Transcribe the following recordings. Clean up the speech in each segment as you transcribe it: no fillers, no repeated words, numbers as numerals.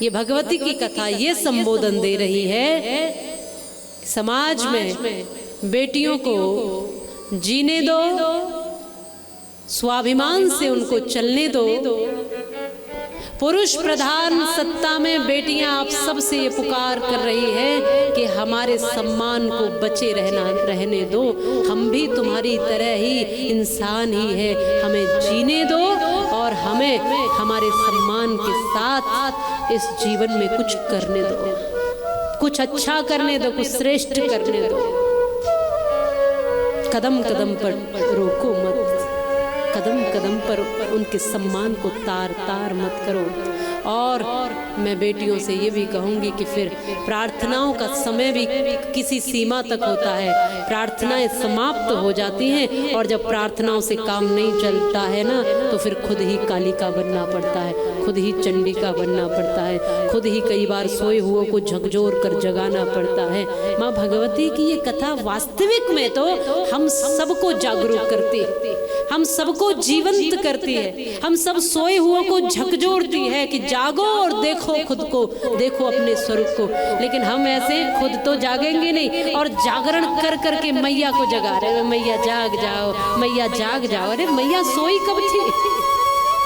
ये भगवती की कथा ये संबोधन दे रही है, समाज में बेटियों को जीने दो, स्वाभिमान से उनको चलने दो। पुरुष प्रधान सत्ता में बेटियां आप सबसे ये पुकार कर रही है कि हमारे सम्मान को बचे रहने दो, हम भी तुम्हारी तरह ही इंसान ही है, हमें जीने दो और हमें हमारे सम्मान के साथ इस जीवन में कुछ करने दो, कुछ अच्छा करने दो, कुछ श्रेष्ठ करने दो। कदम कदम पर रोको मत, कदम कदम पर उनके सम्मान को तार तार मत करो। और मैं बेटियों से ये भी कहूँगी कि फिर प्रार्थनाओं का समय भी किसी सीमा तक होता है, प्रार्थनाएं समाप्त हो जाती हैं और जब प्रार्थनाओं से काम नहीं चलता है ना, तो फिर खुद ही कालिका बनना पड़ता है, खुद ही चंडिका बनना पड़ता है, खुद ही कई बार सोए हुओं को झकझोर कर जगाना पड़ता है। माँ भगवती की ये कथा वास्तविक में तो हम सबको जागरूक करती है, हम सबको जीवंत करती है, हम सब सोए हुओं को झकझोरती है कि जागो और देखो खुद को, देखो अपने स्वरूप को। लेकिन हम ऐसे खुद तो जागेंगे नहीं और जागरण कर करके मैया को जगा रहे हैं, मैया जाग जाओ, मैया जाग जाओ। अरे मैया सोई कब थी,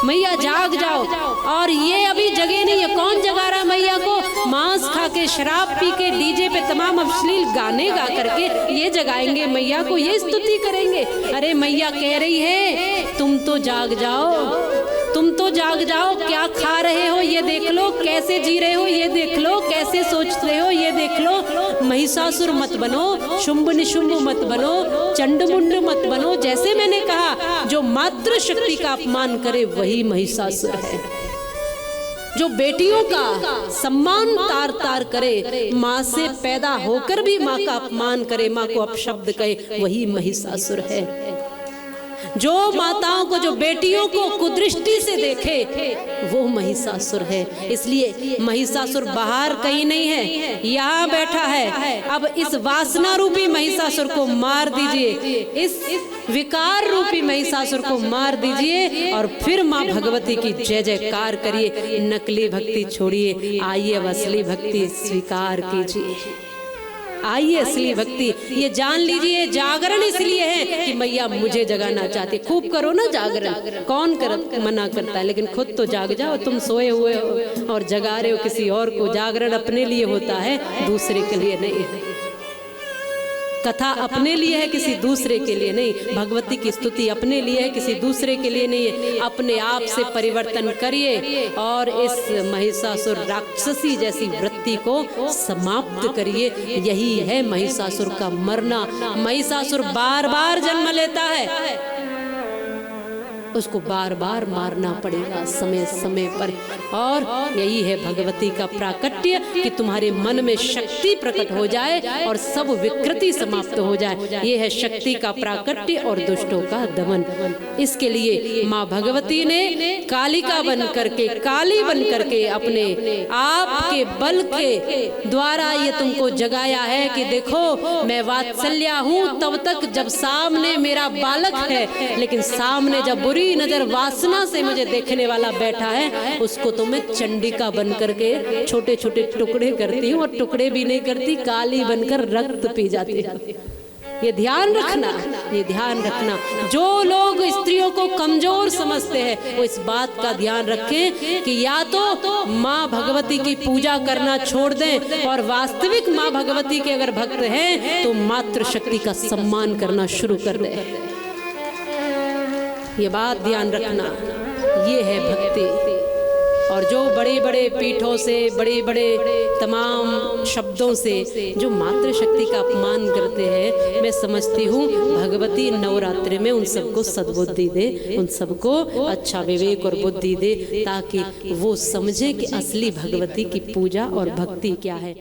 मैया जाग जाओ। और ये अभी जगे नहीं है, कौन जगा रहा है मैया को? मांस खा के, शराब पी के, डीजे पे तमाम अश्लील गाने गा करके ये जगाएंगे मैया को, ये स्तुति करेंगे। अरे मैया कह रही है तुम तो जाग जाओ, तुम तो जाग जाओ, क्या खा रहे हो ये देख लो, कैसे जी रहे हो ये देख लो, कैसे सोच रहे हो ये देख लो। महिषासुर मत बनो, शुंभ निशुंभ मत बनो, चंड मुंड मत बनो। जैसे मैंने कहा, जो मातृ शक्ति का अपमान करे वही महिषासुर है, जो बेटियों का सम्मान तार तार करे, माँ से पैदा होकर भी माँ का अपमान करे, माँ को अपशब्द कहे, वही महिषासुर है। जो माताओं को, जो बेटियों को कुदृष्टि से देखे वो महिषासुर है। इसलिए महिषासुर बाहर कहीं नहीं है, यहाँ बैठा है। अब इस वासना रूपी महिषासुर को मार दीजिए, इस विकार रूपी महिषासुर को मार दीजिए और फिर माँ भगवती की जय जयकार करिए। नकली भक्ति छोड़िए, आइए अब असली भक्ति स्वीकार कीजिए, आइए असली भक्ति। ये जान लीजिए जागरण इसलिए है कि मैया मुझे जगाना चाहती। खूब करो ना जागरण, कौन मना करता है, लेकिन खुद तो जाग जाओ। तुम सोए हुए हो और जगा रहे हो किसी और को। जागरण अपने लिए होता है, दूसरे के लिए नहीं है। कथा अपने लिए है, किसी दूसरे के लिए नहीं। भगवती की स्तुति अपने लिए है, किसी दूसरे के लिए नहीं है। अपने आप से परिवर्तन करिए और इस महिषासुर राक्षसी जैसी वृत्ति को समाप्त करिए। यही है महिषासुर का मरना। महिषासुर बार बार जन्म लेता है, उसको बार बार मारना पड़ेगा समय समय पर। और यही है भगवती का प्राकट्य कि तुम्हारे मन में शक्ति प्रकट हो जाए और सब विकृति समाप्त हो जाए। ये है शक्ति का प्राकट्य और दुष्टों का दमन। इसके लिए माँ भगवती ने कालिका बन करके, काली बन करके अपने आप के बल के द्वारा ये तुमको जगाया है कि देखो मैं वात्सल्या हूँ तब तक जब सामने मेरा बालक है, लेकिन सामने जब बुरी नजर वासना से मुझे देखने वाला बैठा है, उसको तो मैं चंडिका बन करके छोटे छोटे टुकड़े करती हूँ और टुकड़े भी नहीं करती, काली बनकर रक्त पी जाती है। ये ध्यान रखना, ये ध्यान रखना। जो लोग स्त्रियों को कमजोर समझते हैं वो इस बात का ध्यान रखें कि या तो माँ भगवती की पूजा करना छोड़ दें और वास्तविक माँ भगवती के अगर भक्त हैं तो मातृशक्ति का सम्मान करना शुरू कर दें। ये बात ध्यान रखना, ये है भक्ति। और जो बड़े बड़े पीठों से, बड़े बड़े तमाम शब्दों से जो मातृशक्ति का अपमान करते हैं, मैं समझती हूँ भगवती नवरात्रि में उन सबको सद्बुद्धि दे, उन सबको अच्छा विवेक और बुद्धि दे, ताकि वो समझे कि असली भगवती की पूजा और भक्ति क्या है।